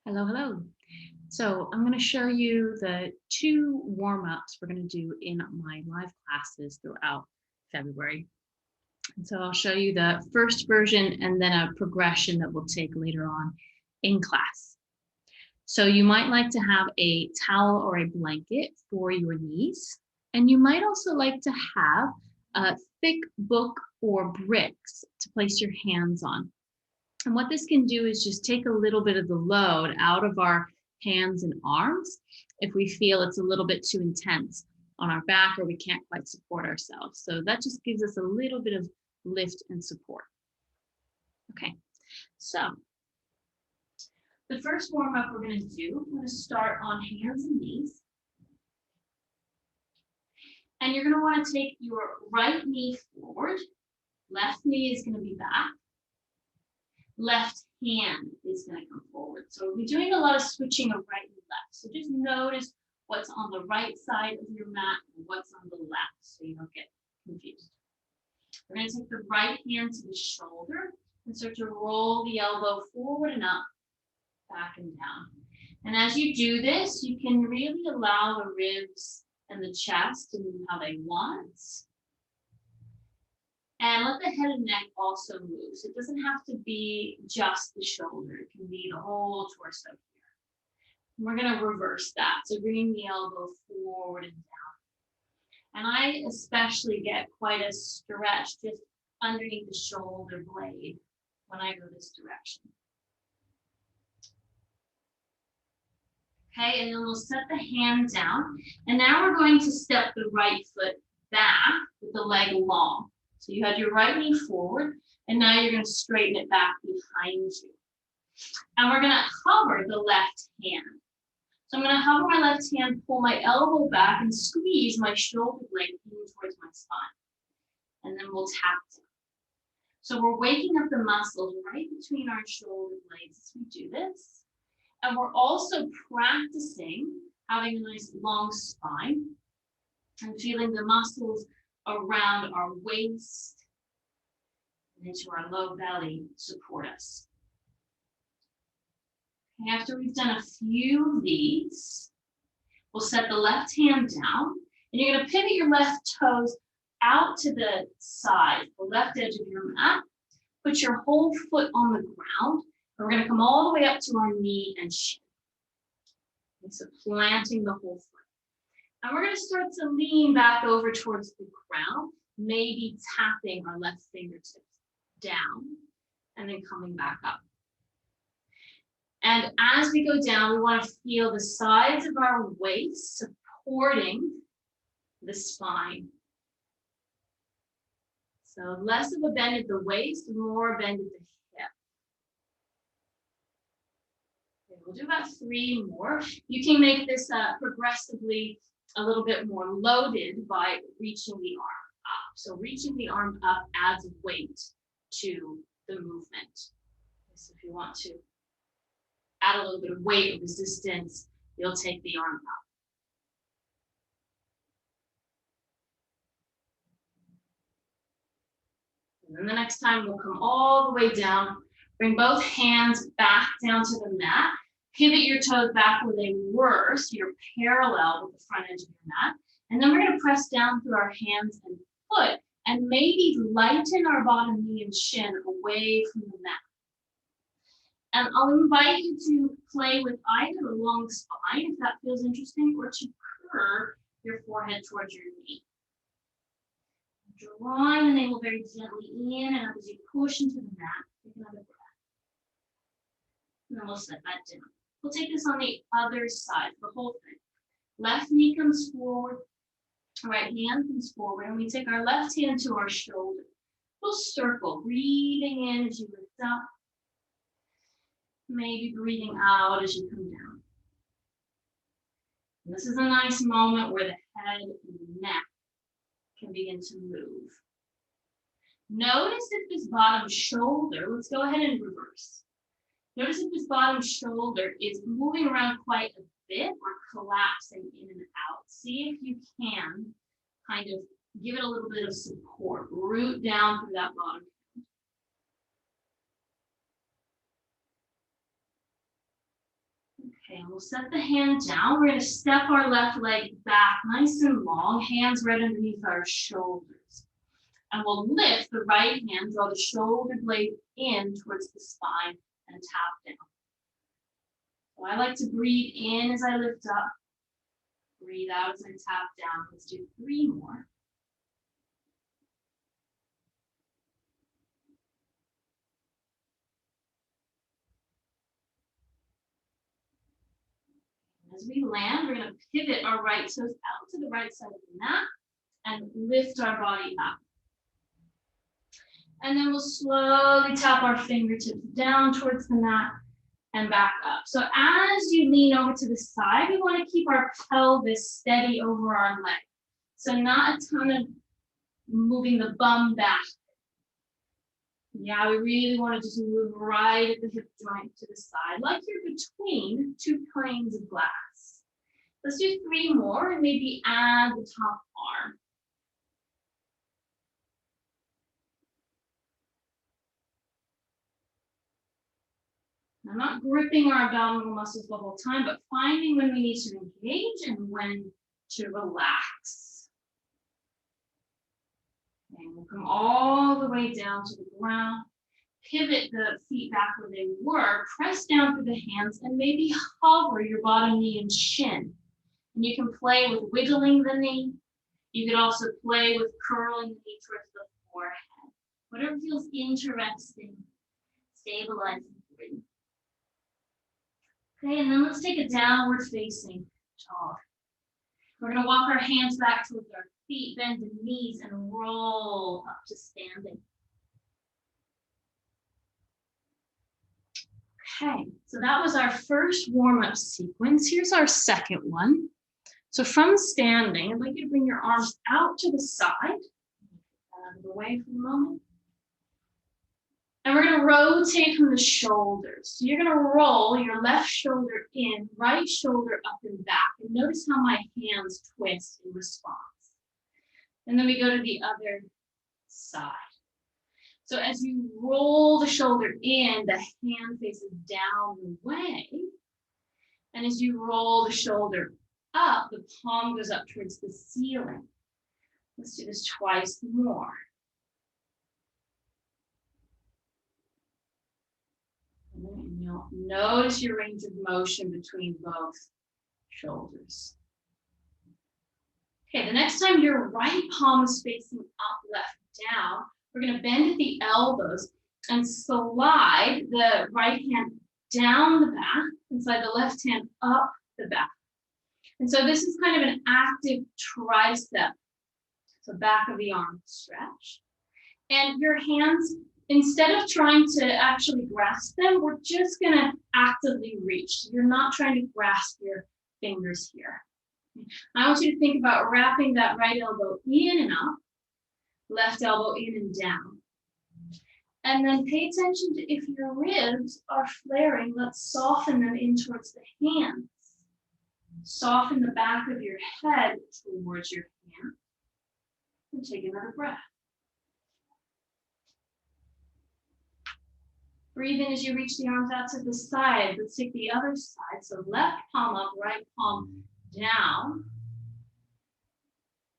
Hello, hello. So I'm going to show you the two warm-ups we're going to do in my live classes throughout February. And so I'll show you the first version and then a progression that we'll take later on in class. So you might like to have a towel or a blanket for your knees. And you might also like to have a thick book or bricks to place your hands on. And what this can do is just take a little bit of the load out of our hands and arms if we feel it's a little bit too intense on our back or we can't quite support ourselves. So that just gives us a little bit of lift and support. Okay, so the first warm up we're going to do, we're going to start on hands and knees. And you're going to want to take your right knee forward. Left knee is going to be back. Left hand is going to come forward. So we'll be doing a lot of switching of right and left. So just notice what's on the right side of your mat and what's on the left so you don't get confused. We're going to take the right hand to the shoulder and start to roll the elbow forward and up, back and down. And as you do this, you can really allow the ribs and the chest to move how they want. And let the head and neck also move. So it doesn't have to be just the shoulder. It can be the whole torso here. We're going to reverse that. So bringing the elbow forward and down. And I especially get quite a stretch just underneath the shoulder blade when I go this direction. Okay, and then we'll set the hand down. And now we're going to step the right foot back with the leg long. So you had your right knee forward, and now you're going to straighten it back behind you. And we're going to hover the left hand. So I'm going to hover my left hand, pull my elbow back, and squeeze my shoulder blade in towards my spine. And then we'll tap down. So we're waking up the muscles right between our shoulder blades as we do this. And we're also practicing having a nice long spine and feeling the muscles around our waist and into our low belly support us. Okay, after we've done a few of these, we'll set the left hand down and you're going to pivot your left toes out to the side, the left edge of your mat. Put your whole foot on the ground. And we're going to come all the way up to our knee and shin. And so planting the whole foot. And we're going to start to lean back over towards the ground, maybe tapping our left fingertips down and then coming back up. And as we go down, we want to feel the sides of our waist supporting the spine. So less of a bend at the waist, more bend at the hip. Okay, we'll do about 3 more. You can make this progressively a little bit more loaded by reaching the arm up. So reaching the arm up adds weight to the movement. So if you want to add a little bit of weight or resistance, you'll take the arm up. And then the next time we'll come all the way down, bring both hands back down to the mat. Pivot your toes back where they were, so you're parallel with the front edge of your mat. And then we're going to press down through our hands and foot and maybe lighten our bottom knee and shin away from the mat. And I'll invite you to play with either a long spine, if that feels interesting, or to curve your forehead towards your knee. Drawing the navel very gently in and up as you push into the mat. Take another breath. And then we'll set that down. We'll take this on the other side, the whole thing. Left knee comes forward, right hand comes forward, and we take our left hand to our shoulder. We'll circle, breathing in as you lift up, maybe breathing out as you come down. And this is a nice moment where the head and the neck can begin to move. Notice if this bottom shoulder, let's go ahead and reverse. Notice if this bottom shoulder is moving around quite a bit or collapsing in and out. See if you can kind of give it a little bit of support. Root down through that bottom. Okay, and we'll set the hand down. We're going to step our left leg back nice and long, hands right underneath our shoulders. And we'll lift the right hand, draw the shoulder blade in towards the spine and tap down. So I like to breathe in as I lift up, breathe out as I tap down. Let's do 3 more. As we land, we're going to pivot our right toes out to the right side of the mat and lift our body up. And then we'll slowly tap our fingertips down towards the mat and back up. So as you lean over to the side, we want to keep our pelvis steady over our leg. So not a ton of moving the bum back. Yeah, we really want to just move right at the hip joint to the side, like you're between 2 planes of glass. Let's do 3 more and maybe add the top arm. I'm not gripping our abdominal muscles the whole time, but finding when we need to engage and when to relax. And we'll come all the way down to the ground. Pivot the feet back where they were, press down through the hands, and maybe hover your bottom knee and shin. And you can play with wiggling the knee. You could also play with curling the knee towards the forehead. Whatever feels interesting, stabilizing for you. Okay, and then let's take a downward facing dog. We're going to walk our hands back towards our feet, bend the knees, and roll up to standing. Okay, so that was our first warm-up sequence. Here's our second one. So from standing, I'd like you to bring your arms out to the side, out of the way for a moment. And we're going to rotate from the shoulders. So you're going to roll your left shoulder in, right shoulder up and back. And notice how my hands twist in response. And then we go to the other side. So as you roll the shoulder in, the hand faces down the way. And as you roll the shoulder up, the palm goes up towards the ceiling. Let's do this twice more. And you'll notice your range of motion between both shoulders. Okay, the next time your right palm is facing up, left, down, we're going to bend at the elbows and slide the right hand down the back and slide the left hand up the back. And so this is kind of an active tricep. So back of the arm stretch. And your hands, instead of trying to actually grasp them, we're just going to actively reach. You're not trying to grasp your fingers here. I want you to think about wrapping that right elbow in and up, left elbow in and down. And then pay attention to if your ribs are flaring, let's soften them in towards the hands. Soften the back of your head towards your hand. And take another breath. Breathe in as you reach the arms out to the side. Let's take the other side. So left palm up, right palm down.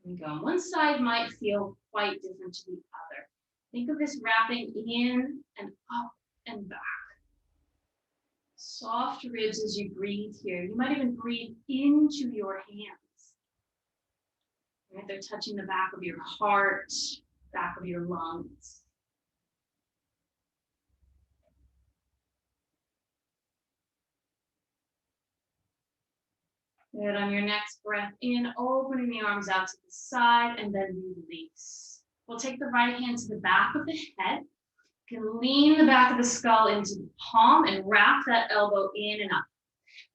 There we go. One side might feel quite different to the other. Think of this wrapping in and up and back. Soft ribs as you breathe here. You might even breathe into your hands. Right? They're touching the back of your heart, back of your lungs. Good. On your next breath in, opening the arms out to the side and then release. We'll take the right hand to the back of the head. You can lean the back of the skull into the palm and wrap that elbow in and up.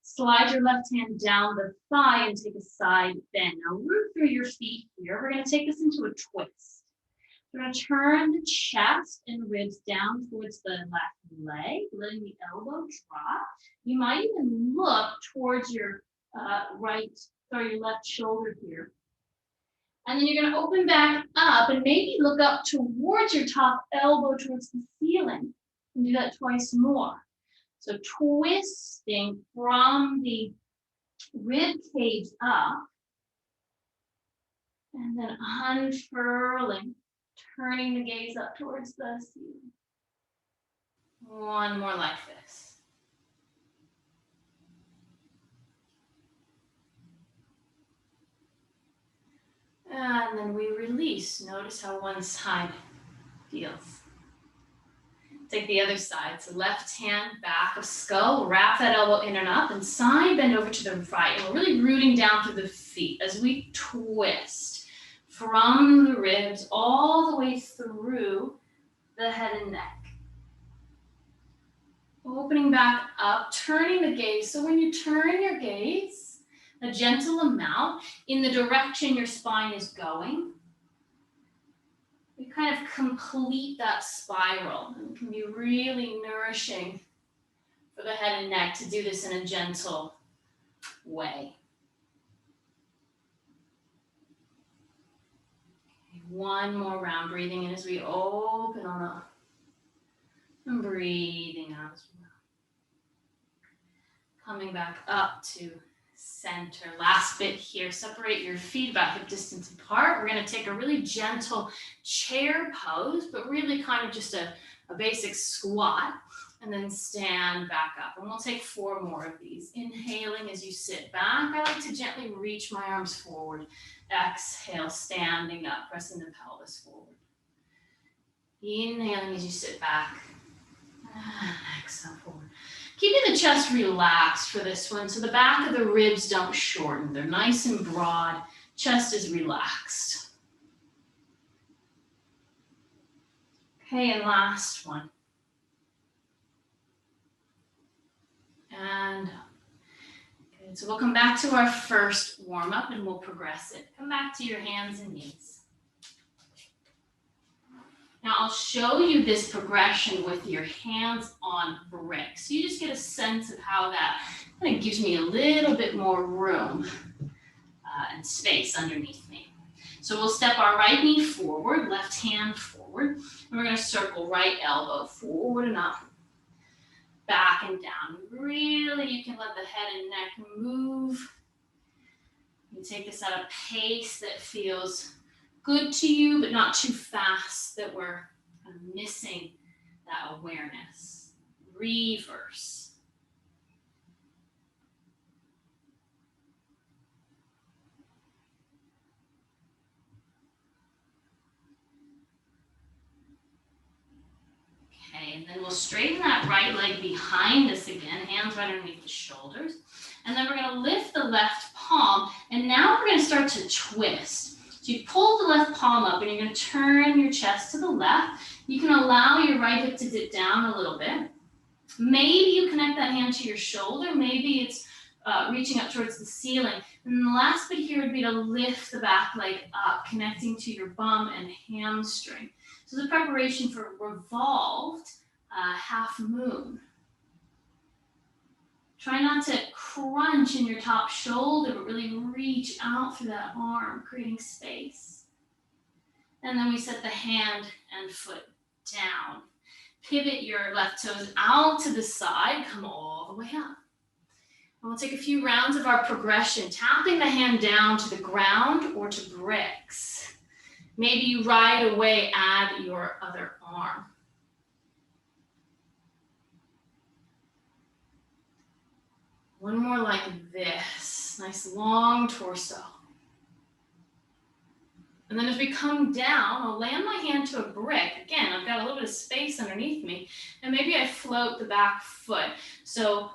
Slide your left hand down the thigh and take a side bend. Now root through your feet here. We're going to take this into a twist. We're going to turn the chest and ribs down towards the left leg, letting the elbow drop. You might even look towards your your left shoulder here. And then you're going to open back up and maybe look up towards your top elbow towards the ceiling. And do that twice more. So twisting from the rib cage up, and then unfurling, turning the gaze up towards the ceiling. One more like this. And then we release. Notice how one side feels. Take the other side. So left hand back of skull, wrap that elbow in and up, and side bend over to the right. And we're really rooting down through the feet as we twist from the ribs all the way through the head and neck. Opening back up, turning the gaze. So when you turn your gaze, a gentle amount in the direction your spine is going, we kind of complete that spiral. And it can be really nourishing for the head and neck to do this in a gentle way. Okay, one more round, breathing in as we open on up. And breathing out as well. Coming back up to center. Last bit here. Separate your feet about hip distance apart. We're going to take a really gentle chair pose, but really kind of just a basic squat, and then stand back up. And we'll take 4 more of these. Inhaling as you sit back. I like to gently reach my arms forward. Exhale, standing up, pressing the pelvis forward. Inhaling as you sit back. And exhale forward. Keeping the chest relaxed for this one, so the back of the ribs don't shorten. They're nice and broad. Chest is relaxed. Okay, and last one. And good. So we'll come back to our first warm-up and we'll progress it. Come back to your hands and knees. Now I'll show you this progression with your hands on bricks. So you just get a sense of how that kind of gives me a little bit more room and space underneath me. So we'll step our right knee forward, left hand forward, and we're going to circle right elbow forward and up, back and down. Really, you can let the head and neck move. You take this at a pace that feels good to you, but not too fast that we're missing that awareness. Reverse. Okay, and then we'll straighten that right leg behind us again, hands right underneath the shoulders. And then we're going to lift the left palm, and now we're going to start to twist. So you pull the left palm up and you're going to turn your chest to the left. You can allow your right hip to dip down a little bit. Maybe you connect that hand to your shoulder. Maybe it's reaching up towards the ceiling. And then the last bit here would be to lift the back leg up, connecting to your bum and hamstring. So the preparation for revolved half moon. Try not to crunch in your top shoulder, but really reach out through that arm, creating space. And then we set the hand and foot down. Pivot your left toes out to the side, come all the way up. And we'll take a few rounds of our progression, tapping the hand down to the ground or to bricks. Maybe you right away add your other arm. One more like this, nice long torso. And then as we come down, I'll land my hand to a brick. Again, I've got a little bit of space underneath me, and maybe I float the back foot. So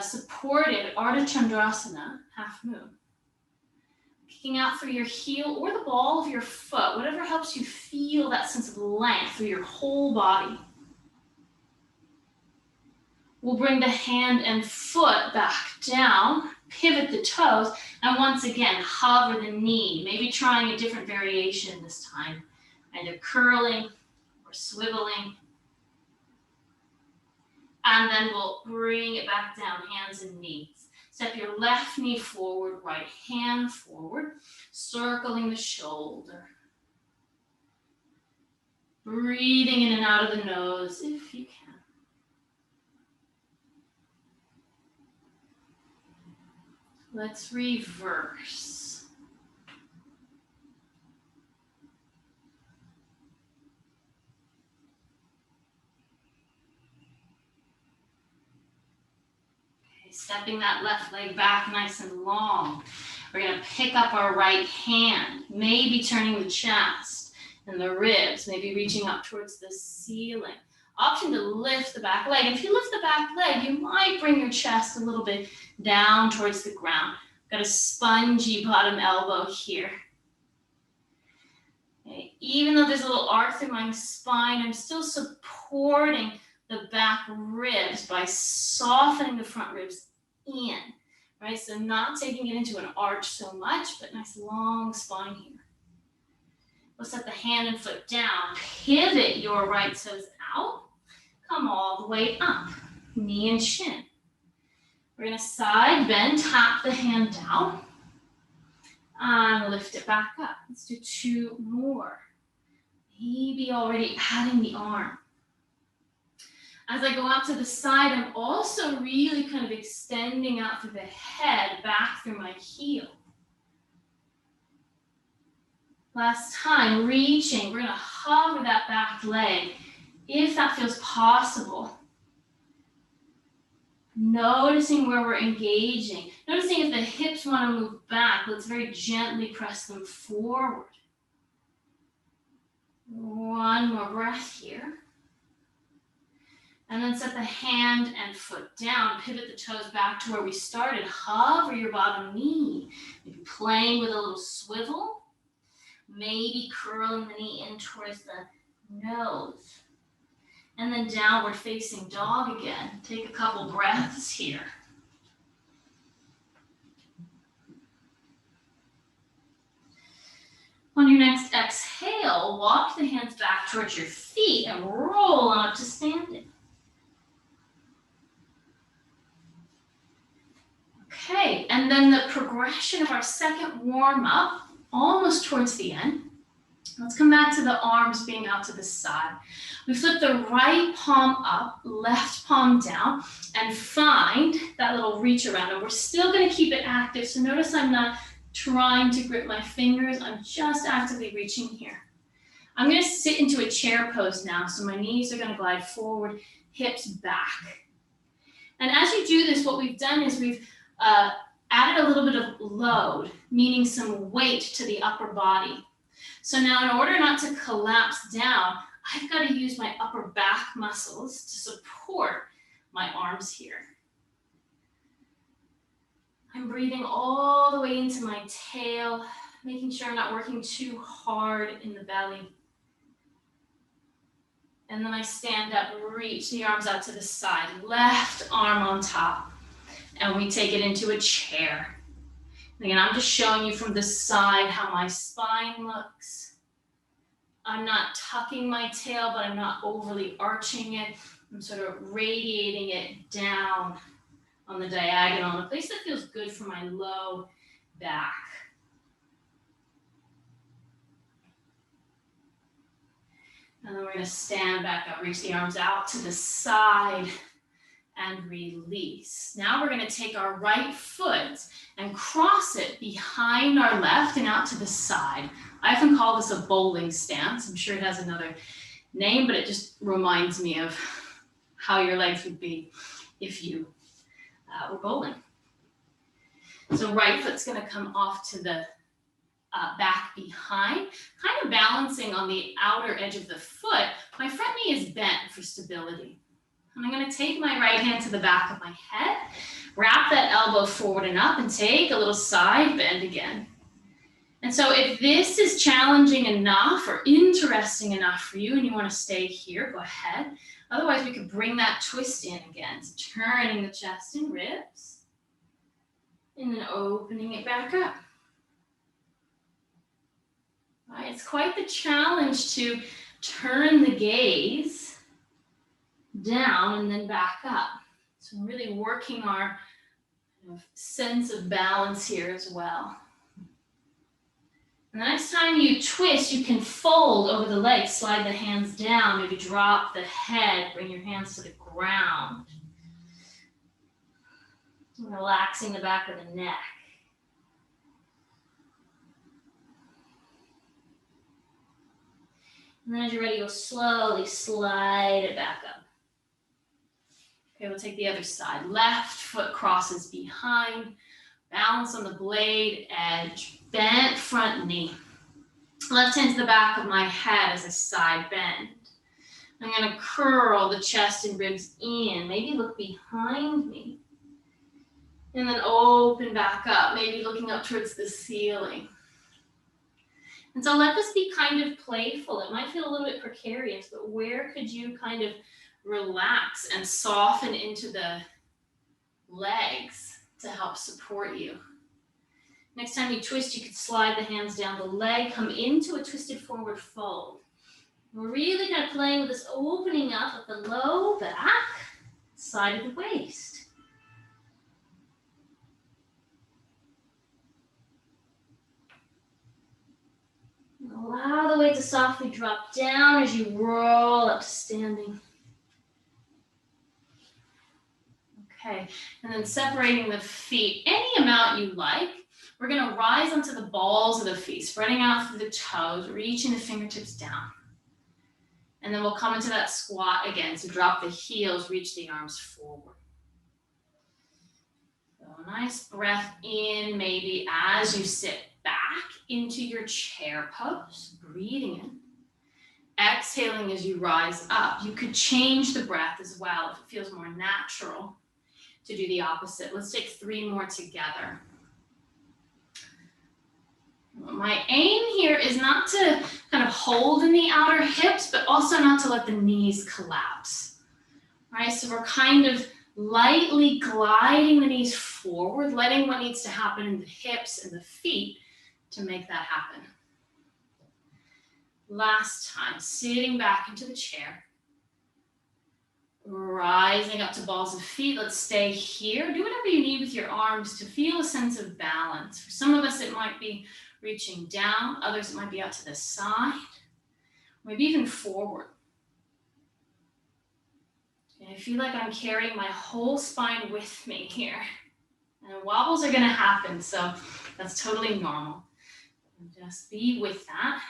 supported Ardha Chandrasana, half moon. Kicking out through your heel or the ball of your foot, whatever helps you feel that sense of length through your whole body. We'll bring the hand and foot back down, pivot the toes, and once again, hover the knee, maybe trying a different variation this time, either curling or swiveling. And then we'll bring it back down, hands and knees. Step your left knee forward, right hand forward, circling the shoulder. Breathing in and out of the nose if you can. Let's reverse. Okay, stepping that left leg back nice and long. We're going to pick up our right hand, maybe turning the chest and the ribs, maybe reaching up towards the ceiling. Option to lift the back leg. If you lift the back leg, you might bring your chest a little bit down towards the ground. Got a spongy bottom elbow here. Okay. Even though there's a little arc through my spine, I'm still supporting the back ribs by softening the front ribs in. Right, so not taking it into an arch so much, but nice long spine here. We'll set the hand and foot down. Pivot your right toes out. Come all the way up. Knee and shin. We're going to side bend, tap the hand down. And lift it back up. Let's do 2 more. Maybe already adding the arm. As I go out to the side, I'm also really kind of extending out through the head, back through my heel. Last time, reaching. We're going to hover that back leg, if that feels possible. Noticing where we're engaging. Noticing if the hips want to move back, let's very gently press them forward. One more breath here. And then set the hand and foot down. Pivot the toes back to where we started. Hover your bottom knee. Maybe playing with a little swivel. Maybe curling the knee in towards the nose. And then downward facing dog again. Take a couple breaths here. On your next exhale, walk the hands back towards your feet and roll on up to standing. Okay, and then the progression of our second warm-up, almost towards the end. Let's come back to the arms being out to the side. We flip the right palm up, left palm down, and find that little reach around. And we're still going to keep it active. So notice I'm not trying to grip my fingers. I'm just actively reaching here. I'm going to sit into a chair pose now. So my knees are going to glide forward, hips back. And as you do this, what we've done is we've added a little bit of load, meaning some weight to the upper body. So now in order not to collapse down, I've got to use my upper back muscles to support my arms here. I'm breathing all the way into my tail, making sure I'm not working too hard in the belly. And then I stand up, reach the arms out to the side, left arm on top. And we take it into a chair. Again, I'm just showing you from the side how my spine looks. I'm not tucking my tail, but I'm not overly arching it. I'm sort of radiating it down on the diagonal, a place that feels good for my low back. And then we're going to stand back up, reach the arms out to the side, and release. Now we're going to take our right foot and cross it behind our left and out to the side. I often call this a bowling stance. I'm sure it has another name, but it just reminds me of how your legs would be if you were bowling. So right foot's going to come off to the back behind, kind of balancing on the outer edge of the foot. My front knee is bent for stability. And I'm going to take my right hand to the back of my head, wrap that elbow forward and up, and take a little side bend again. And so if this is challenging enough or interesting enough for you and you want to stay here, go ahead. Otherwise, we could bring that twist in again. So turning the chest and ribs, and then opening it back up. All right, it's quite the challenge to turn the gaze down and then back up. So really working our sense of balance here as well. And the next time you twist, you can fold over the legs, slide the hands down, maybe drop the head, bring your hands to the ground. Relaxing the back of the neck. And then as you're ready, you'll slowly slide it back up. Okay, we'll take the other side. Left foot crosses behind, balance on the blade edge, bent front knee. Left hand to the back of my head as I side bend. I'm gonna curl the chest and ribs in, maybe look behind me. And then open back up, maybe looking up towards the ceiling. And so let this be kind of playful. It might feel a little bit precarious, but where could you kind of relax and soften into the legs to help support you? Next time you twist, you could slide the hands down the leg, come into a twisted forward fold. We're really kind of playing with this opening up of the low back, side of the waist. Allow the weight to softly drop down as you roll up to standing. Okay, and then separating the feet any amount you like. We're going to rise onto the balls of the feet, spreading out through the toes, reaching the fingertips down. And then we'll come into that squat again. So drop the heels, reach the arms forward. So a nice breath in, maybe as you sit back into your chair pose, breathing in. Exhaling as you rise up. You could change the breath as well if it feels more natural to do the opposite. Let's take 3 more together. My aim here is not to kind of hold in the outer hips, but also not to let the knees collapse. All right, so we're kind of lightly gliding the knees forward, letting what needs to happen in the hips and the feet to make that happen. Last time, sitting back into the chair. Rising up to balls of feet. Let's stay here. Do whatever you need with your arms to feel a sense of balance. For some of us, it might be reaching down. Others, it might be out to the side. Maybe even forward. And I feel like I'm carrying my whole spine with me here. And wobbles are going to happen, so that's totally normal. Just be with that.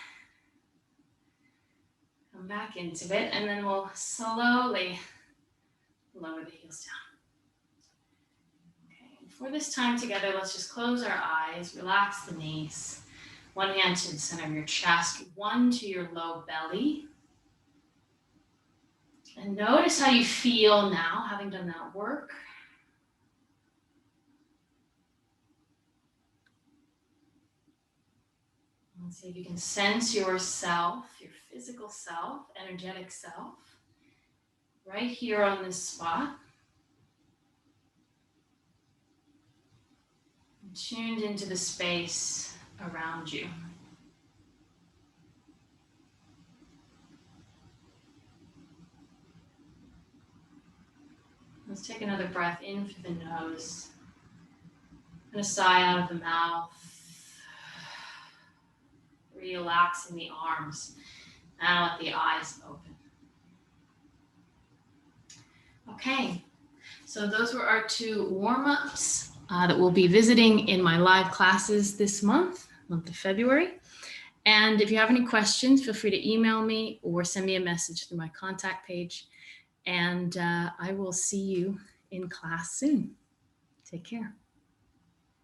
Come back into it, and then we'll slowly lower the heels down. Okay, and for this time together, let's just close our eyes, relax the knees. One hand to the center of your chest, one to your low belly. And notice how you feel now, having done that work. Let's see if you can sense yourself, your physical self, energetic self, right here on this spot. And tuned into the space around you. Let's take another breath in through the nose and a sigh out of the mouth. Relaxing the arms. Now let the eyes open. Okay, so those were our 2 warm-ups that we'll be visiting in my live classes this month of February. And if you have any questions, feel free to email me or send me a message through my contact page. And I will see you in class soon. Take care.